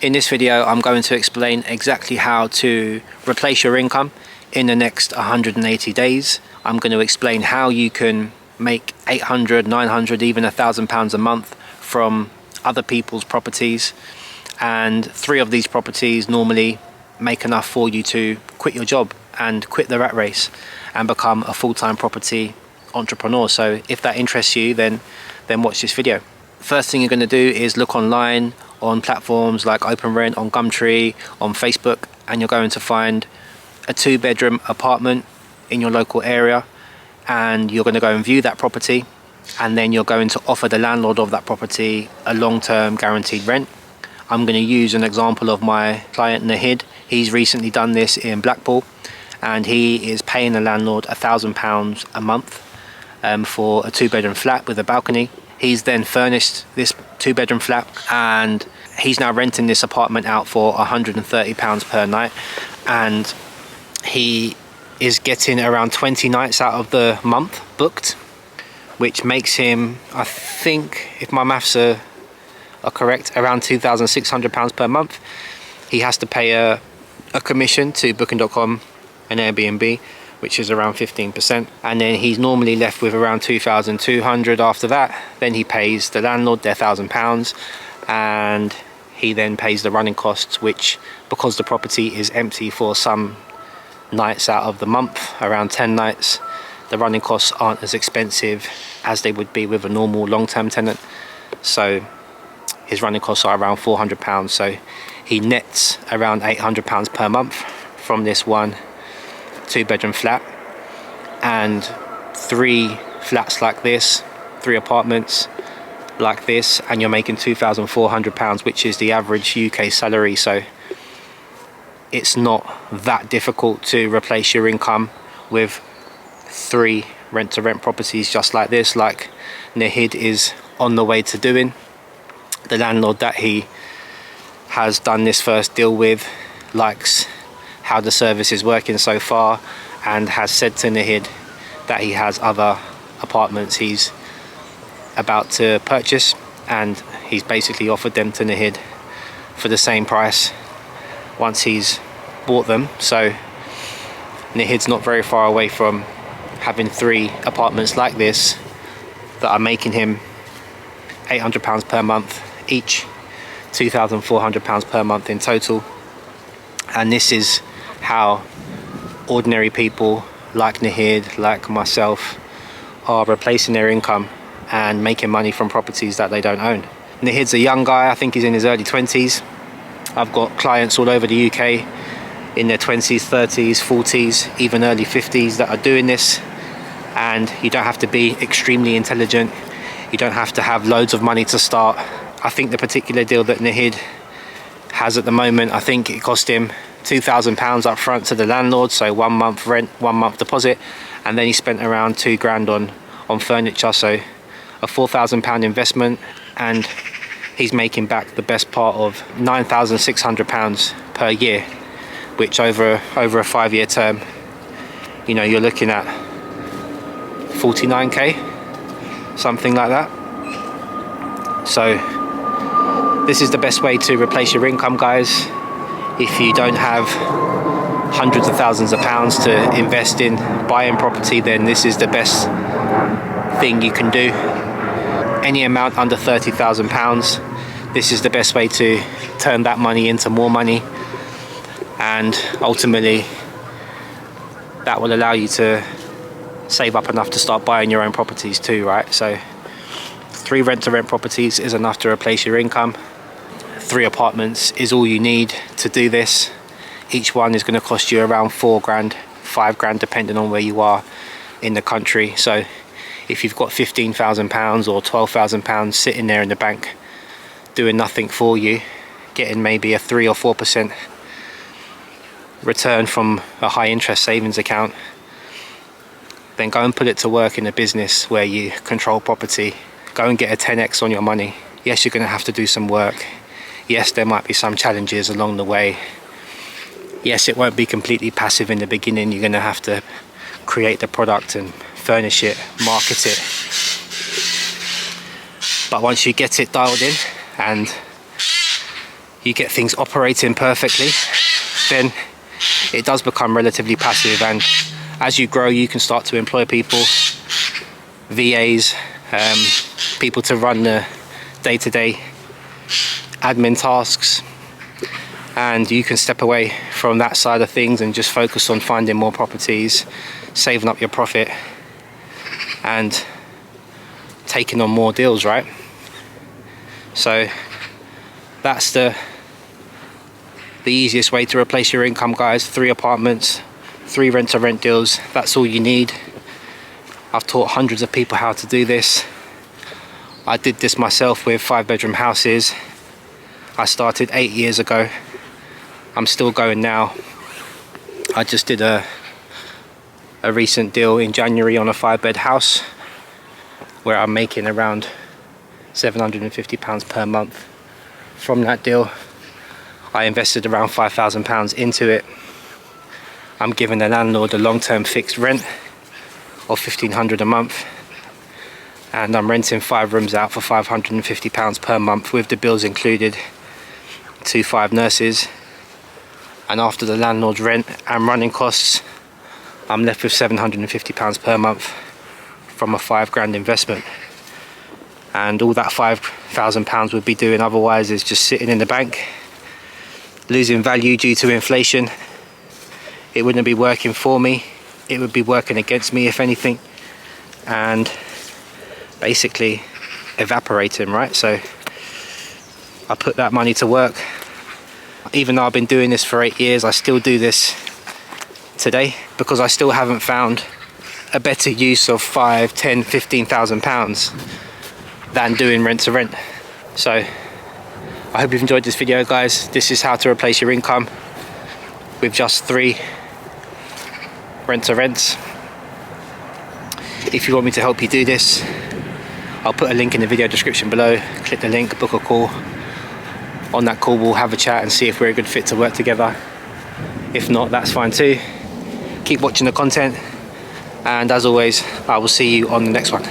In this video, I'm going to explain exactly how to replace your income in the next 180 days. I'm going to explain how you can make 800, 900, even £1,000 a month from other people's properties. And 3 of these properties normally make enough for you to quit your job and quit the rat race and become a full-time property entrepreneur. So if that interests you, then watch this video. First thing you're going to do is look online on platforms like OpenRent, on Gumtree, on Facebook, and you're going to find a 2-bedroom apartment in your local area, and you're going to go and view that property, and then you're going to offer the landlord of that property a long-term guaranteed rent. I'm going to use an example of my client Nahid. He's recently done this in Blackpool, and he is paying the landlord £1,000 a month for a 2-bedroom flat with a balcony. He's then furnished this 2-bedroom flat, and he's now renting this apartment out for £130 per night, and he is getting around 20 nights out of the month booked, which makes him, I think, if my maths are correct, around £2,600 per month. He has to pay a commission to Booking.com and Airbnb, which is around 15%, and then he's normally left with around 2,200 after that. Then he pays the landlord their £1,000, and he then pays the running costs, which, because the property is empty for some nights out of the month, around 10 nights, the running costs aren't as expensive as they would be with a normal long-term tenant. So his running costs are around £400, so he nets around £800 per month from this one 2-bedroom flat. And 3 flats like this, 3 apartments like this, and you're making £2,400, which is the average UK salary. So it's not that difficult to replace your income with 3 rent-to-rent properties just like this, like Nahid is on the way to doing. The landlord that he has done this first deal with likes how the service is working so far, and has said to Nahid that he has other apartments he's about to purchase, and he's basically offered them to Nahid for the same price once he's bought them. So Nahid's not very far away from having 3 apartments like this that are making him £800 per month each, £2,400 per month in total. And this is how ordinary people like Nahid, like myself, are replacing their income and making money from properties that they don't own. Nahid's a young guy, I think he's in his early 20s. I've got clients all over the UK in their 20s, 30s, 40s, even early 50s that are doing this. And you don't have to be extremely intelligent. You don't have to have loads of money to start. I think the particular deal that Nahid has at the moment, I think it cost him £2,000 up front to the landlord, so 1 month rent, 1 month deposit, and then he spent around £2,000 on furniture, so a £4,000 investment, and he's making back the best part of £9,600 per year, which over a 5-year term, you know, you're looking at 49k, something like that. So this is the best way to replace your income, guys. If you don't have hundreds of thousands of pounds to invest in buying property, then this is the best thing you can do. Any amount under £30,000, this is the best way to turn that money into more money, and ultimately that will allow you to save up enough to start buying your own properties too, right? So 3 rent-to-rent properties is enough to replace your income. 3 apartments is all you need to do this. Each one is going to cost you around £4,000, £5,000, depending on where you are in the country. So if you've got £15,000 or £12,000 sitting there in the bank doing nothing for you, getting maybe a 3 or 4% return from a high interest savings account, then go and put it to work in a business where you control property. Go and get a 10x on your money. Yes, you're going to have to do some work. Yes, there might be some challenges along the way. Yes, it won't be completely passive in the beginning. You're going to have to create the product and furnish it, market it. But once you get it dialed in and you get things operating perfectly, then it does become relatively passive, and as you grow you can start to employ people, VAs, people to run the day-to-day admin tasks, and you can step away from that side of things and just focus on finding more properties, saving up your profit and taking on more deals, right? So that's the easiest way to replace your income, guys. 3 apartments, 3 rent-to-rent deals, that's all you need. I've taught hundreds of people how to do this. I did this myself with 5-bedroom houses. I started 8 years ago. I'm still going now. I just did a recent deal in January on a 5-bed house where I'm making around £750 per month from that deal. I invested around £5,000 into it. I'm giving the landlord a long-term fixed rent of £1,500 a month, and I'm renting 5 rooms out for £550 per month with the bills included to 5 nurses, and after the landlord's rent and running costs I'm left with £750 per month from a £5,000 investment. And all that £5,000 would be doing otherwise is just sitting in the bank, losing value due to inflation. It wouldn't be working for me, it would be working against me if anything, and basically evaporating, right? So I put that money to work. Even though I've been doing this for 8 years, I still do this today because I still haven't found a better use of £5,000, £10,000, £15,000 than doing rent to rent. So I hope you've enjoyed this video, guys. This is how to replace your income with just 3 rent to rents. If you want me to help you do this, I'll put a link in the video description below. Click the link, book a call. On that call we'll have a chat and see if we're a good fit to work together. If not, that's fine too. Keep watching the content, and as always I will see you on the next one.